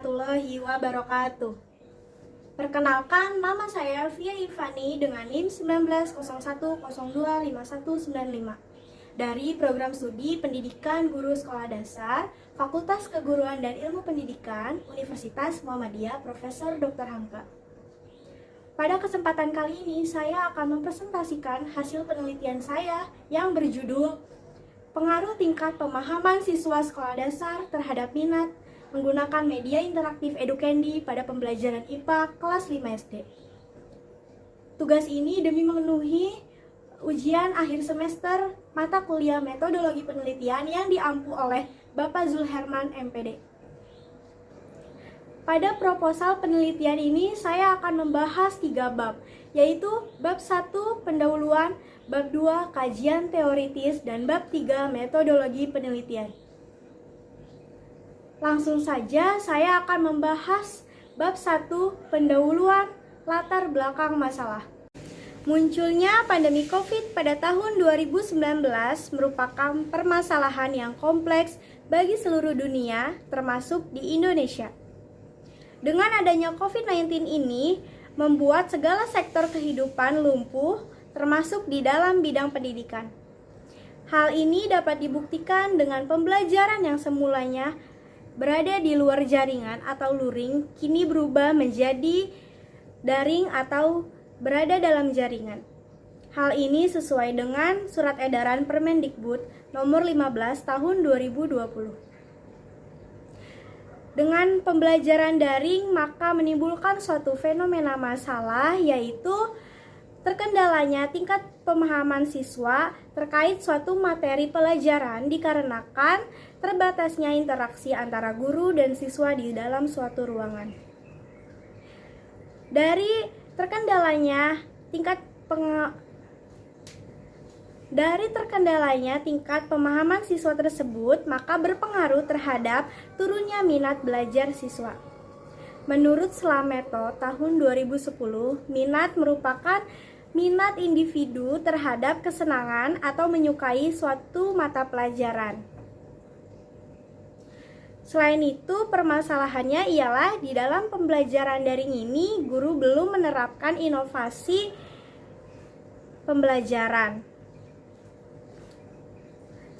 warahmatullahi wabarakatuh. Perkenalkan, nama saya Fia Ivani dengan NIM 1901025195 dari Program Studi Pendidikan Guru Sekolah Dasar, Fakultas Keguruan dan Ilmu Pendidikan, Universitas Muhammadiyah Profesor Dr. Hamka. Pada kesempatan kali ini, saya akan mempresentasikan hasil penelitian saya yang berjudul Pengaruh Tingkat Pemahaman Siswa Sekolah Dasar terhadap minat menggunakan media interaktif EduCandy pada pembelajaran IPA kelas 5 SD. Tugas ini demi memenuhi ujian akhir semester mata kuliah metodologi penelitian yang diampu oleh Bapak Zulherman MPD. Pada proposal penelitian ini saya akan membahas 3 bab, yaitu bab 1 pendahuluan, bab 2 kajian teoritis, dan bab 3 metodologi penelitian. Langsung saja saya akan membahas bab 1 pendahuluan latar belakang masalah. Munculnya pandemi COVID pada tahun 2019 merupakan permasalahan yang kompleks bagi seluruh dunia, termasuk di Indonesia. Dengan adanya COVID-19 ini, membuat segala sektor kehidupan lumpuh, termasuk di dalam bidang pendidikan. Hal ini dapat dibuktikan dengan pembelajaran yang semulanya berada di luar jaringan atau luring, kini berubah menjadi daring atau berada dalam jaringan. Hal ini sesuai dengan Surat Edaran Permendikbud nomor 15 tahun 2020. Dengan pembelajaran daring, maka menimbulkan suatu fenomena masalah, yaitu terkendalanya tingkat pemahaman siswa terkait suatu materi pelajaran dikarenakan terbatasnya interaksi antara guru dan siswa di dalam suatu ruangan. Dari terkendalanya tingkat pemahaman siswa tersebut, maka berpengaruh terhadap turunnya minat belajar siswa. Menurut Slameto tahun 2010, minat merupakan minat individu terhadap kesenangan atau menyukai suatu mata pelajaran. Selain itu, permasalahannya ialah di dalam pembelajaran daring ini, guru belum menerapkan inovasi pembelajaran.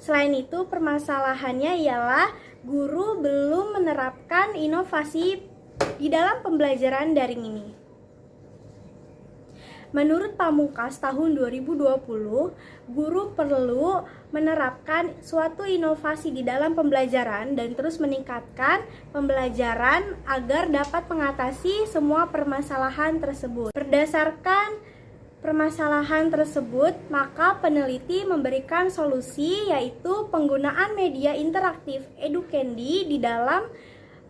Selain itu, permasalahannya ialah guru belum menerapkan inovasi di dalam pembelajaran daring ini. Menurut Pamungkas tahun 2020, guru perlu menerapkan suatu inovasi di dalam pembelajaran dan terus meningkatkan pembelajaran agar dapat mengatasi semua permasalahan tersebut. Berdasarkan permasalahan tersebut, maka peneliti memberikan solusi, yaitu penggunaan media interaktif EduCandy di dalam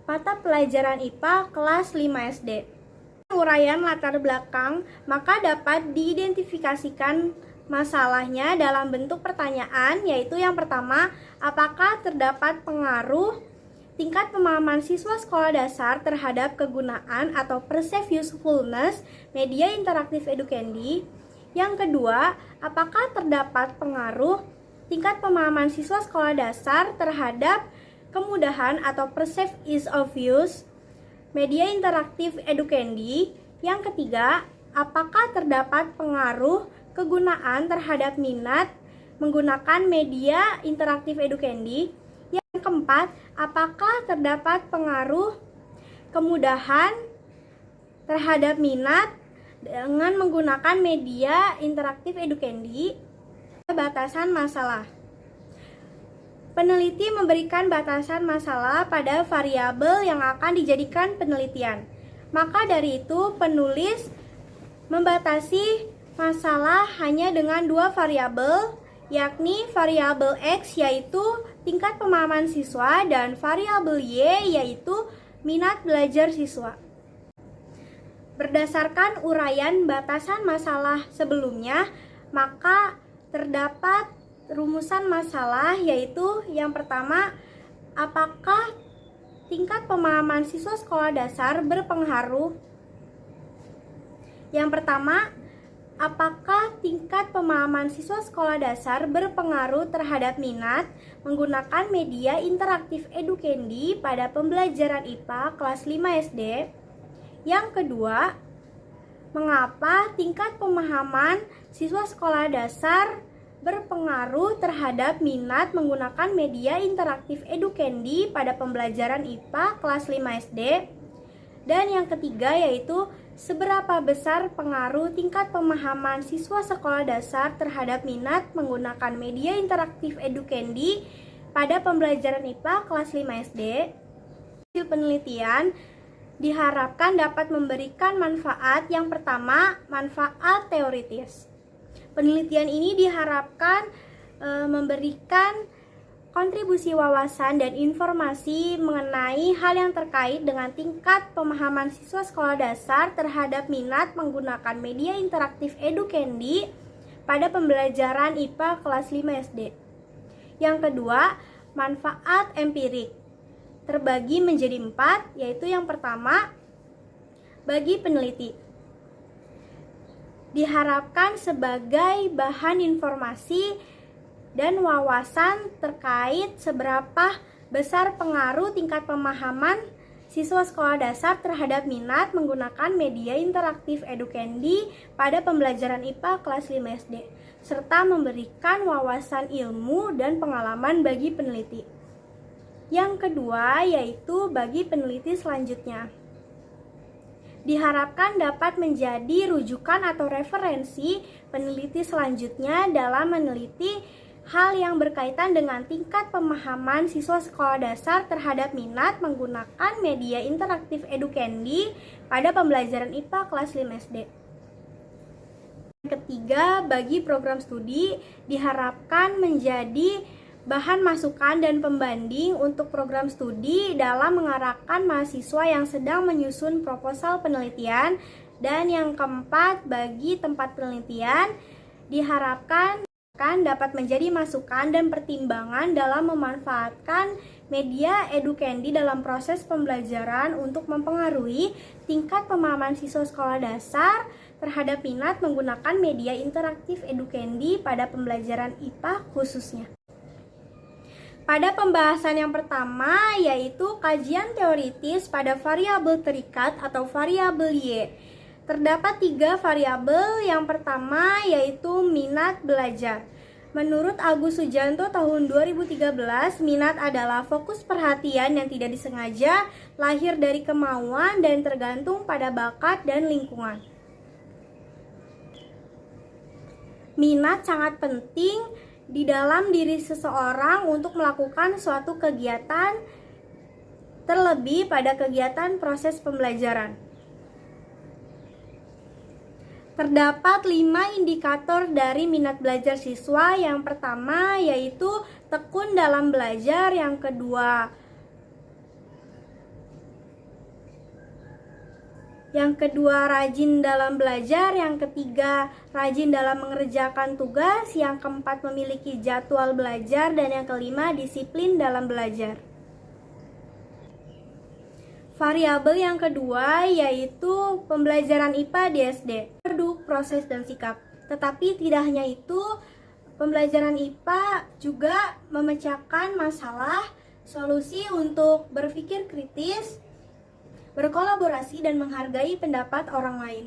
mata pelajaran IPA kelas 5 SD. Uraian latar belakang, maka dapat diidentifikasikan masalahnya dalam bentuk pertanyaan, yaitu yang pertama, apakah terdapat pengaruh tingkat pemahaman siswa sekolah dasar terhadap kegunaan atau perceived usefulness media interaktif EduCandy. Yang kedua, apakah terdapat pengaruh tingkat pemahaman siswa sekolah dasar terhadap kemudahan atau perceived ease of use media interaktif EduCandy. Yang ketiga, apakah terdapat pengaruh kegunaan terhadap minat menggunakan media interaktif EduCandy. Yang keempat, apakah terdapat pengaruh kemudahan terhadap minat dengan menggunakan media interaktif EduCandy. Batasan masalah. Peneliti memberikan batasan masalah pada variabel yang akan dijadikan penelitian. Maka dari itu, penulis membatasi masalah hanya dengan 2 variabel, yakni variabel X yaitu tingkat pemahaman siswa dan variabel Y yaitu minat belajar siswa. Berdasarkan uraian batasan masalah sebelumnya, maka terdapat rumusan masalah, yaitu yang pertama, apakah tingkat pemahaman siswa sekolah dasar berpengaruh? Yang pertama, Apakah tingkat pemahaman siswa sekolah dasar berpengaruh terhadap minat menggunakan media interaktif Edukendi pada pembelajaran IPA kelas 5 SD? Yang kedua, mengapa tingkat pemahaman siswa sekolah dasar berpengaruh terhadap minat menggunakan media interaktif Edukendi pada pembelajaran IPA kelas 5 SD? Dan yang ketiga yaitu seberapa besar pengaruh tingkat pemahaman siswa sekolah dasar terhadap minat menggunakan media interaktif Edukendi pada pembelajaran IPA kelas 5 SD? Hasil penelitian diharapkan dapat memberikan manfaat. Yang pertama, manfaat teoritis. Penelitian ini diharapkan memberikan kontribusi wawasan dan informasi mengenai hal yang terkait dengan tingkat pemahaman siswa sekolah dasar terhadap minat menggunakan media interaktif Edukendi pada pembelajaran IPA kelas 5 SD. Yang kedua, manfaat empirik terbagi menjadi 4, yaitu yang pertama, bagi peneliti diharapkan sebagai bahan informasi dan wawasan terkait seberapa besar pengaruh tingkat pemahaman siswa sekolah dasar terhadap minat menggunakan media interaktif Edukendi pada pembelajaran IPA kelas 5 SD, serta memberikan wawasan ilmu dan pengalaman bagi peneliti. Yang kedua yaitu bagi peneliti selanjutnya. Diharapkan dapat menjadi rujukan atau referensi peneliti selanjutnya dalam meneliti hal yang berkaitan dengan tingkat pemahaman siswa sekolah dasar terhadap minat menggunakan media interaktif Edukendi pada pembelajaran IPA kelas 5 SD. Ketiga, bagi program studi diharapkan menjadi bahan masukan dan pembanding untuk program studi dalam mengarahkan mahasiswa yang sedang menyusun proposal penelitian. Dan yang keempat, bagi tempat penelitian diharapkan dapat menjadi masukan dan pertimbangan dalam memanfaatkan media Edukendi dalam proses pembelajaran untuk mempengaruhi tingkat pemahaman siswa sekolah dasar terhadap minat menggunakan media interaktif Edukendi pada pembelajaran IPA khususnya. Pada pembahasan yang pertama yaitu kajian teoritis pada variabel terikat atau variabel Y. Terdapat 3 variabel. Yang pertama yaitu minat belajar. Menurut Agus Sujanto tahun 2013, minat adalah fokus perhatian yang tidak disengaja, lahir dari kemauan dan tergantung pada bakat dan lingkungan. Minat sangat penting di dalam diri seseorang untuk melakukan suatu kegiatan, terlebih pada kegiatan proses pembelajaran. Terdapat 5 indikator dari minat belajar siswa. Yang pertama yaitu tekun dalam belajar, yang kedua rajin dalam belajar, yang ketiga rajin dalam mengerjakan tugas, yang keempat memiliki jadwal belajar, dan yang kelima disiplin dalam belajar. Variabel yang kedua yaitu pembelajaran IPA di SD, produk, proses, dan sikap. Tetapi tidak hanya itu, pembelajaran IPA juga memecahkan masalah, solusi untuk berpikir kritis, berkolaborasi, dan menghargai pendapat orang lain.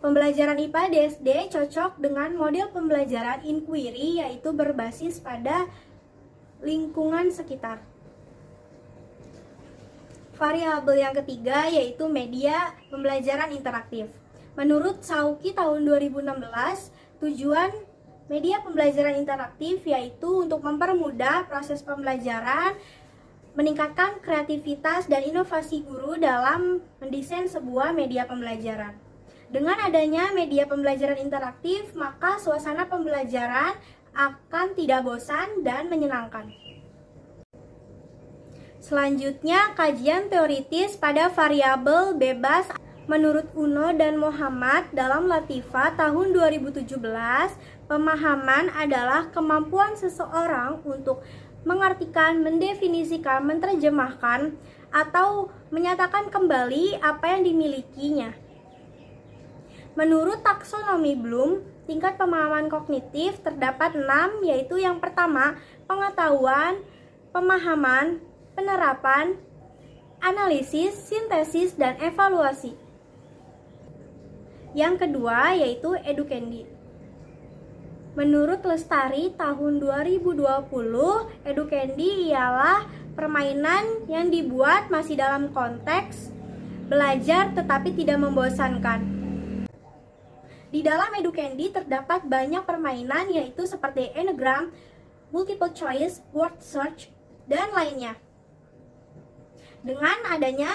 Pembelajaran IPA di SD cocok dengan model pembelajaran inquiry, yaitu berbasis pada lingkungan sekitar. Variabel yang ketiga yaitu media pembelajaran interaktif. Menurut Sauki tahun 2016, tujuan media pembelajaran interaktif yaitu untuk mempermudah proses pembelajaran, meningkatkan kreativitas dan inovasi guru dalam mendesain sebuah media pembelajaran. Dengan adanya media pembelajaran interaktif, maka suasana pembelajaran akan tidak bosan dan menyenangkan. Selanjutnya, kajian teoritis pada variabel bebas. Menurut Uno dan Muhammad dalam Latifah tahun 2017, pemahaman adalah kemampuan seseorang untuk mengartikan, mendefinisikan, menerjemahkan, atau menyatakan kembali apa yang dimilikinya. Menurut taksonomi Bloom, tingkat pemahaman kognitif terdapat 6, yaitu yang pertama, pengetahuan, pemahaman, penerapan, analisis, sintesis, dan evaluasi. Yang kedua yaitu edukendi. Menurut Lestari tahun 2020, edukendi ialah permainan yang dibuat masih dalam konteks belajar tetapi tidak membosankan. Di dalam edukendi terdapat banyak permainan yaitu seperti enagram, multiple choice, word search, dan lainnya. Dengan adanya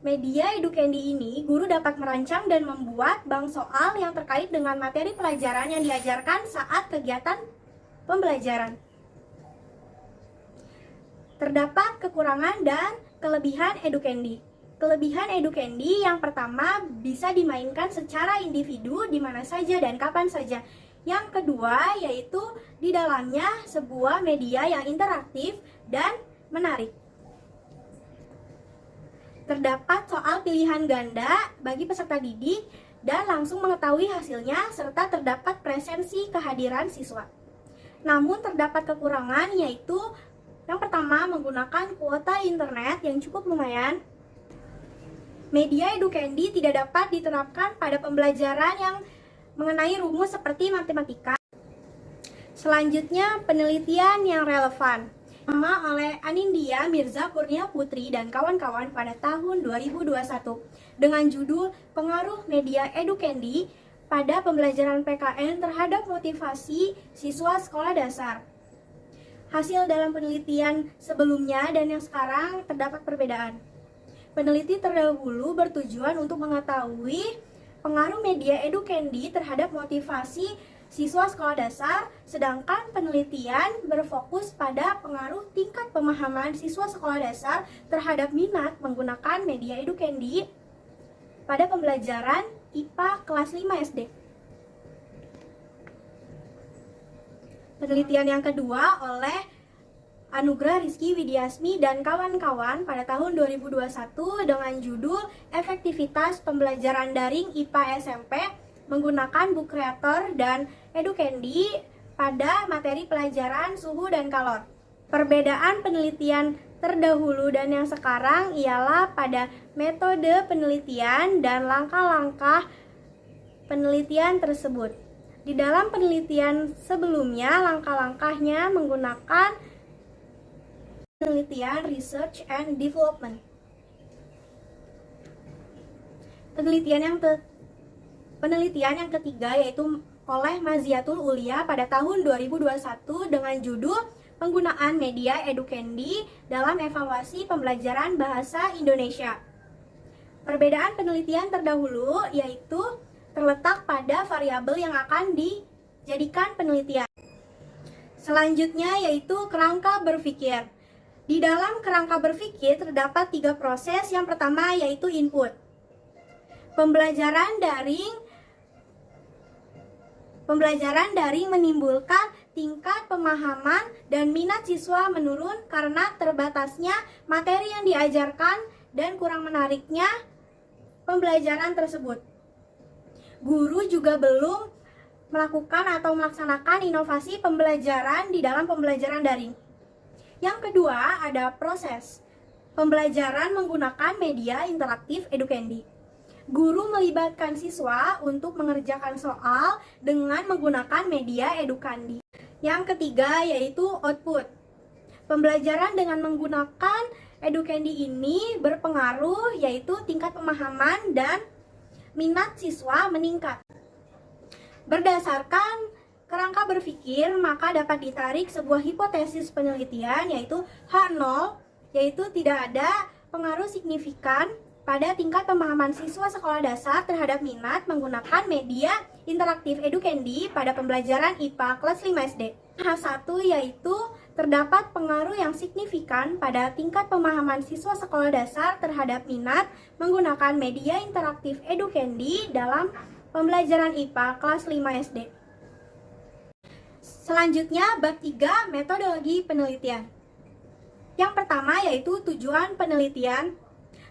media edukendi ini, guru dapat merancang dan membuat bank soal yang terkait dengan materi pelajaran yang diajarkan saat kegiatan pembelajaran. Terdapat kekurangan dan kelebihan edukendi. Kelebihan edukendi yang pertama bisa dimainkan secara individu di mana saja dan kapan saja. Yang kedua yaitu di dalamnya sebuah media yang interaktif dan menarik. Terdapat soal pilihan ganda bagi peserta didik dan langsung mengetahui hasilnya serta terdapat presensi kehadiran siswa. Namun terdapat kekurangan yaitu yang pertama menggunakan kuota internet yang cukup lumayan. Media edukendi tidak dapat diterapkan pada pembelajaran yang mengenai rumus seperti matematika. Selanjutnya penelitian yang relevan. Oleh Anindya Mirza Kurnia Putri dan kawan-kawan pada tahun 2021 dengan judul Pengaruh Media Edukendi pada Pembelajaran PKN terhadap Motivasi Siswa Sekolah Dasar. Hasil dalam penelitian sebelumnya dan yang sekarang terdapat perbedaan. Peneliti terdahulu bertujuan untuk mengetahui pengaruh media edukendi terhadap motivasi siswa sekolah dasar, sedangkan penelitian berfokus pada pengaruh tingkat pemahaman siswa sekolah dasar terhadap minat menggunakan media edukendi pada pembelajaran IPA kelas 5 SD. Penelitian yang kedua oleh Anugrah Rizky Widiasmi dan kawan-kawan pada tahun 2021 dengan judul Efektivitas Pembelajaran Daring IPA SMP menggunakan book creator dan edukendi pada materi pelajaran suhu dan kalor. Perbedaan penelitian terdahulu dan yang sekarang ialah pada metode penelitian dan langkah-langkah penelitian tersebut. Di dalam penelitian sebelumnya, langkah-langkahnya menggunakan penelitian research and development. Penelitian yang ketiga yaitu oleh Maziatul Ulia pada tahun 2021 dengan judul Penggunaan Media Edukendi dalam Evaluasi Pembelajaran Bahasa Indonesia. Perbedaan penelitian terdahulu yaitu terletak pada variabel yang akan dijadikan penelitian. Selanjutnya yaitu kerangka berpikir. Di dalam kerangka berpikir terdapat 3 proses. Yang pertama yaitu input. Pembelajaran daring menimbulkan tingkat pemahaman dan minat siswa menurun karena terbatasnya materi yang diajarkan dan kurang menariknya pembelajaran tersebut. Guru juga belum melakukan atau melaksanakan inovasi pembelajaran di dalam pembelajaran daring. Yang kedua ada proses. Pembelajaran menggunakan media interaktif edukendi. Guru melibatkan siswa untuk mengerjakan soal dengan menggunakan media edukendi. Yang ketiga yaitu output. Pembelajaran dengan menggunakan edukendi ini berpengaruh yaitu tingkat pemahaman dan minat siswa meningkat. Berdasarkan kerangka berpikir, maka dapat ditarik sebuah hipotesis penelitian yaitu H0, yaitu tidak ada pengaruh signifikan pada tingkat pemahaman siswa sekolah dasar terhadap minat menggunakan media interaktif edukendi pada pembelajaran IPA kelas 5 SD. H1 yaitu terdapat pengaruh yang signifikan pada tingkat pemahaman siswa sekolah dasar terhadap minat menggunakan media interaktif edukendi dalam pembelajaran IPA kelas 5 SD. Selanjutnya bab 3 metodologi penelitian. Yang pertama yaitu tujuan penelitian.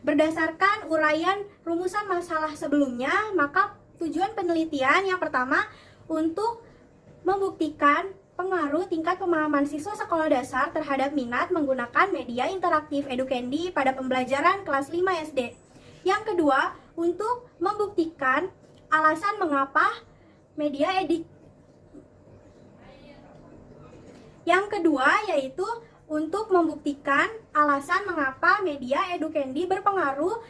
Berdasarkan uraian rumusan masalah sebelumnya, maka Tujuan penelitian yang pertama untuk membuktikan pengaruh tingkat pemahaman siswa sekolah dasar terhadap minat menggunakan media interaktif Edukendi pada pembelajaran kelas 5 SD. Yang kedua, untuk membuktikan alasan mengapa media Yang kedua yaitu untuk membuktikan alasan mengapa media Edukendi berpengaruh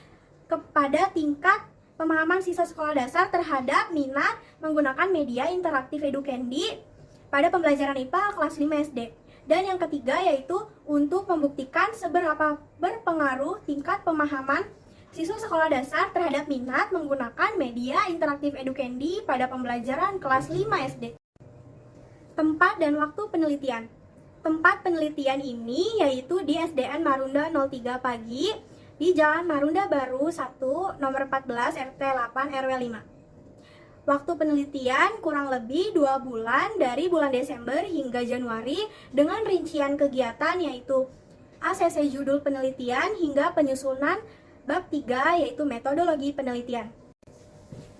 kepada tingkat pemahaman siswa sekolah dasar terhadap minat menggunakan media interaktif Edukendi pada pembelajaran IPA kelas 5 SD. Dan yang ketiga yaitu untuk membuktikan seberapa berpengaruh tingkat pemahaman siswa sekolah dasar terhadap minat menggunakan media interaktif Edukendi pada pembelajaran kelas 5 SD. Tempat dan waktu penelitian. Tempat penelitian ini yaitu di SDN Marunda 03 Pagi di Jalan Marunda Baru 1, nomor 14, RT 8, RW 5. Waktu penelitian kurang lebih 2 bulan dari bulan Desember hingga Januari dengan rincian kegiatan yaitu ACC judul penelitian hingga penyusunan bab 3 yaitu metodologi penelitian.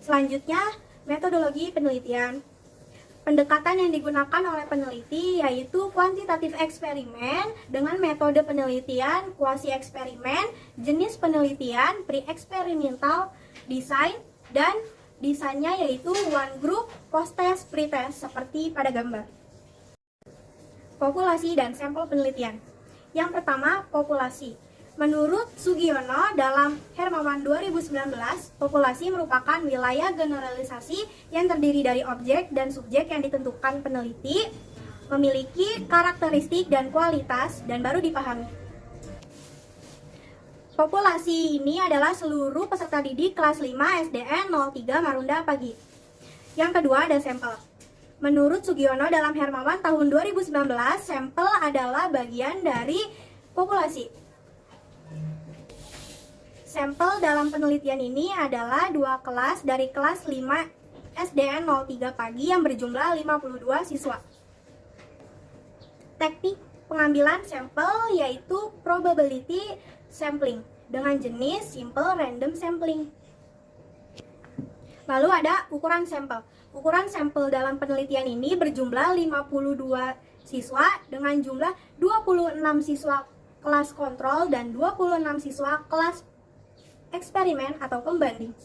Selanjutnya, metodologi penelitian. Pendekatan yang digunakan oleh peneliti yaitu kuantitatif eksperimen dengan metode penelitian kuasi eksperimen, jenis penelitian pre-eksperimental design, dan desainnya yaitu one group, post test, pre-test seperti pada gambar. Populasi dan sampel penelitian. Yang pertama, populasi. Menurut Sugiono dalam Hermawan 2019, populasi merupakan wilayah generalisasi yang terdiri dari objek dan subjek yang ditentukan peneliti, memiliki karakteristik dan kualitas, dan baru dipahami. Populasi ini adalah seluruh peserta didik kelas 5 SDN 03 Marunda Pagi. Yang kedua ada sampel. Menurut Sugiono dalam Hermawan tahun 2019, sampel adalah bagian dari populasi. Sampel dalam penelitian ini adalah 2 kelas dari kelas 5 SDN 03 Pagi yang berjumlah 52 siswa. Teknik pengambilan sampel yaitu probability sampling dengan jenis simple random sampling. Lalu ada ukuran sampel. Ukuran sampel dalam penelitian ini berjumlah 52 siswa dengan jumlah 26 siswa kelas kontrol dan 26 siswa kelas eksperimen atau pembanding.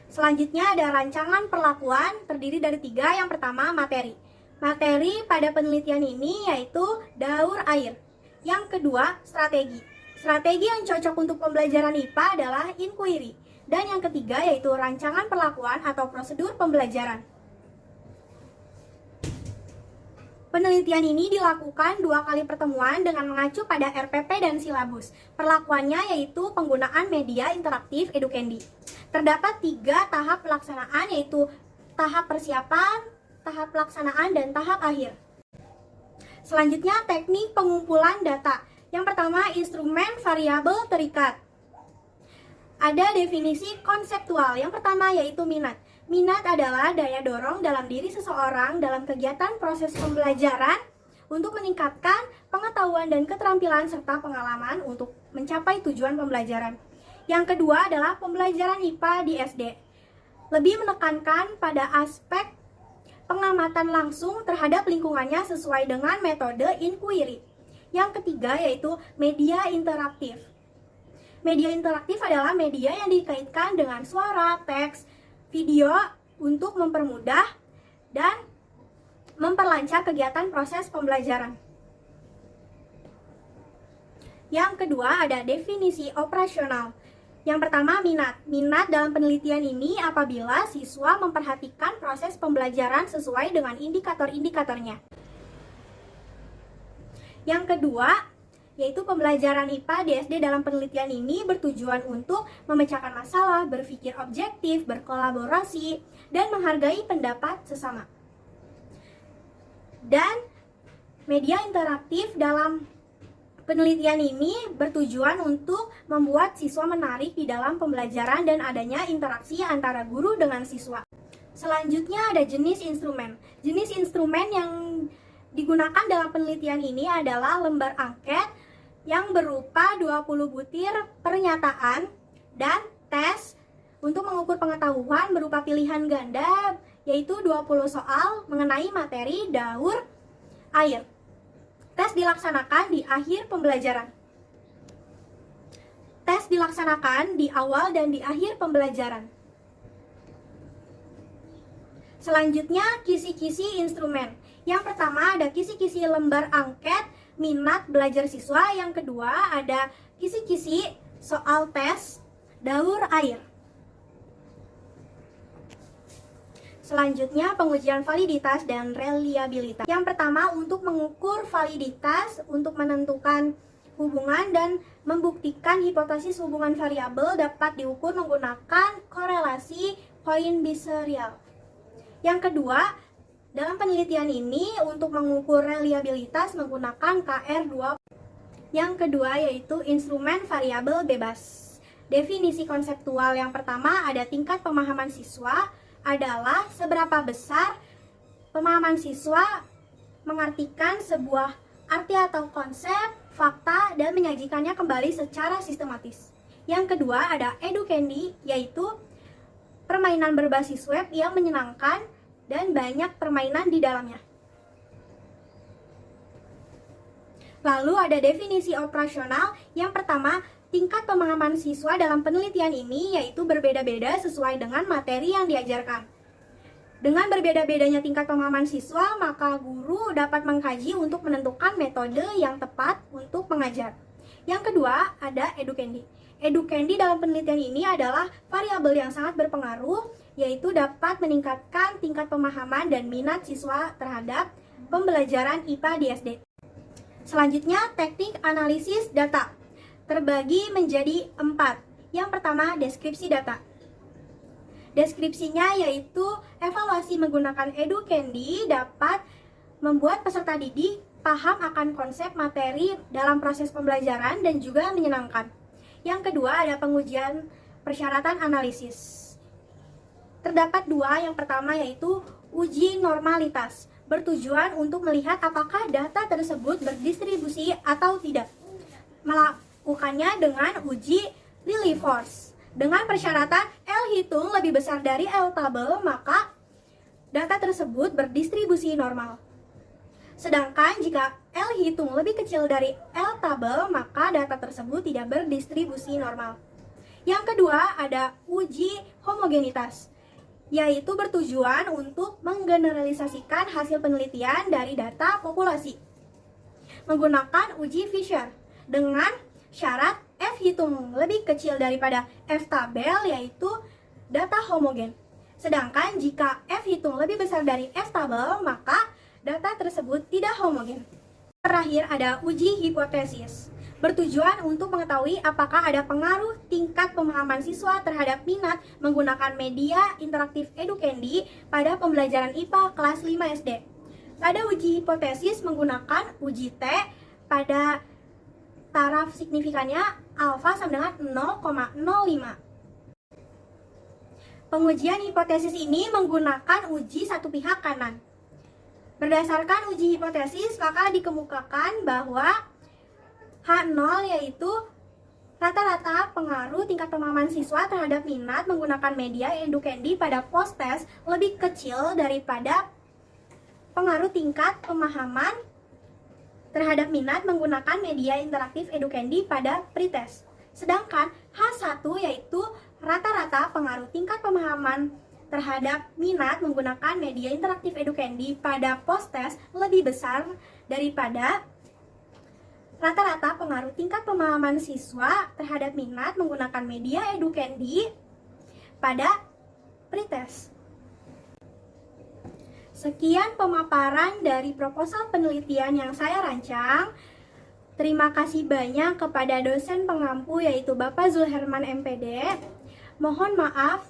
Selanjutnya ada rancangan perlakuan terdiri dari 3. Yang pertama materi. Materi pada penelitian ini yaitu daur air. Yang kedua strategi. Strategi yang cocok untuk pembelajaran IPA adalah inquiry. Dan yang ketiga yaitu rancangan perlakuan atau prosedur pembelajaran. Penelitian ini dilakukan 2 kali pertemuan dengan mengacu pada RPP dan silabus. Perlakuannya yaitu penggunaan media interaktif Edukendi. Terdapat 3 tahap pelaksanaan yaitu tahap persiapan, tahap pelaksanaan, dan tahap akhir. Selanjutnya teknik pengumpulan data. Yang pertama instrumen variabel terikat. Ada definisi konseptual. Yang pertama yaitu minat. Minat adalah daya dorong dalam diri seseorang dalam kegiatan proses pembelajaran untuk meningkatkan pengetahuan dan keterampilan serta pengalaman untuk mencapai tujuan pembelajaran. Yang kedua adalah pembelajaran IPA di SD. Lebih menekankan pada aspek pengamatan langsung terhadap lingkungannya sesuai dengan metode inquiry. Yang ketiga yaitu media interaktif. Media interaktif adalah media yang dikaitkan dengan suara, teks, video untuk mempermudah dan memperlancar kegiatan proses pembelajaran. Yang kedua ada definisi operasional. Yang pertama minat. Minat dalam penelitian ini apabila siswa memperhatikan proses pembelajaran sesuai dengan indikator-indikatornya. Yang kedua yaitu pembelajaran IPA di SD dalam penelitian ini bertujuan untuk memecahkan masalah, berpikir objektif, berkolaborasi, dan menghargai pendapat sesama. Dan media interaktif dalam penelitian ini bertujuan untuk membuat siswa menarik di dalam pembelajaran dan adanya interaksi antara guru dengan siswa. Selanjutnya ada jenis instrumen. Jenis instrumen yang digunakan dalam penelitian ini adalah lembar angket yang berupa 20 butir pernyataan dan tes untuk mengukur pengetahuan berupa pilihan ganda, yaitu 20 soal mengenai materi daur air. Tes dilaksanakan di akhir pembelajaran. Tes dilaksanakan di awal dan di akhir pembelajaran. Selanjutnya, kisi-kisi instrumen. Yang pertama ada kisi-kisi lembar angket minat belajar siswa. Yang kedua ada kisi-kisi soal tes daur air. Selanjutnya, pengujian validitas dan reliabilitas. Yang pertama, untuk mengukur validitas untuk menentukan hubungan dan membuktikan hipotesis hubungan variabel dapat diukur menggunakan korelasi Cohen-Bisherial. Yang kedua, dalam penelitian ini untuk mengukur reliabilitas menggunakan KR2. Yang kedua yaitu instrumen variabel bebas. Definisi konseptual yang pertama ada tingkat pemahaman siswa adalah seberapa besar pemahaman siswa mengartikan sebuah arti atau konsep, fakta, dan menyajikannya kembali secara sistematis. Yang kedua ada educandy, yaitu permainan berbasis web yang menyenangkan dan banyak permainan di dalamnya. Lalu ada definisi operasional. Yang pertama, tingkat pemahaman siswa dalam penelitian ini yaitu berbeda-beda sesuai dengan materi yang diajarkan. Dengan berbeda-bedanya tingkat pemahaman siswa, maka guru dapat mengkaji untuk menentukan metode yang tepat untuk mengajar. Yang kedua, ada educandy. Educandy dalam penelitian ini adalah variabel yang sangat berpengaruh, yaitu dapat meningkatkan tingkat pemahaman dan minat siswa terhadap pembelajaran IPA di SD. Selanjutnya, teknik analisis data terbagi menjadi 4. Yang pertama, deskripsi data. Deskripsinya yaitu evaluasi menggunakan educandy dapat membuat peserta didik paham akan konsep materi dalam proses pembelajaran dan juga menyenangkan. Yang kedua ada pengujian persyaratan analisis. Terdapat 2, yang pertama yaitu uji normalitas, bertujuan untuk melihat apakah data tersebut berdistribusi atau tidak. Melakukannya dengan uji Lillie force. Dengan persyaratan L hitung lebih besar dari L tabel, maka data tersebut berdistribusi normal. Sedangkan jika L hitung lebih kecil dari L tabel, maka data tersebut tidak berdistribusi normal. Yang kedua ada uji homogenitas, yaitu bertujuan untuk menggeneralisasikan hasil penelitian dari data populasi. Menggunakan uji Fisher dengan syarat F hitung lebih kecil daripada F tabel, yaitu data homogen. Sedangkan jika F hitung lebih besar dari F tabel, maka data tersebut tidak homogen. Terakhir ada uji hipotesis, bertujuan untuk mengetahui apakah ada pengaruh tingkat pemahaman siswa terhadap minat menggunakan media interaktif educandy pada pembelajaran IPA kelas 5 SD. Pada uji hipotesis menggunakan uji T pada taraf signifikannya alfa sama dengan 0,05. Pengujian hipotesis ini menggunakan uji satu pihak kanan. Berdasarkan uji hipotesis, maka dikemukakan bahwa H0 yaitu rata-rata pengaruh tingkat pemahaman siswa terhadap minat menggunakan media educandy pada post-test lebih kecil daripada pengaruh tingkat pemahaman terhadap minat menggunakan media interaktif educandy pada pretest. Sedangkan H1 yaitu rata-rata pengaruh tingkat pemahaman terhadap minat menggunakan media interaktif educandy pada post-test lebih besar daripada rata-rata pengaruh tingkat pemahaman siswa terhadap minat menggunakan media educandy pada pretest. Sekian pemaparan dari proposal penelitian yang saya rancang. Terima kasih banyak kepada dosen pengampu yaitu Bapak Zulherman MPD. Mohon maaf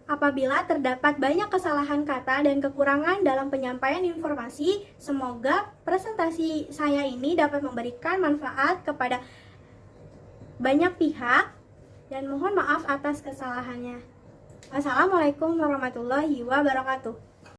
apabila terdapat banyak kesalahan kata dan kekurangan dalam penyampaian informasi. Semoga presentasi saya ini dapat memberikan manfaat kepada banyak pihak dan mohon maaf atas kesalahannya. Wassalamualaikum warahmatullahi wabarakatuh.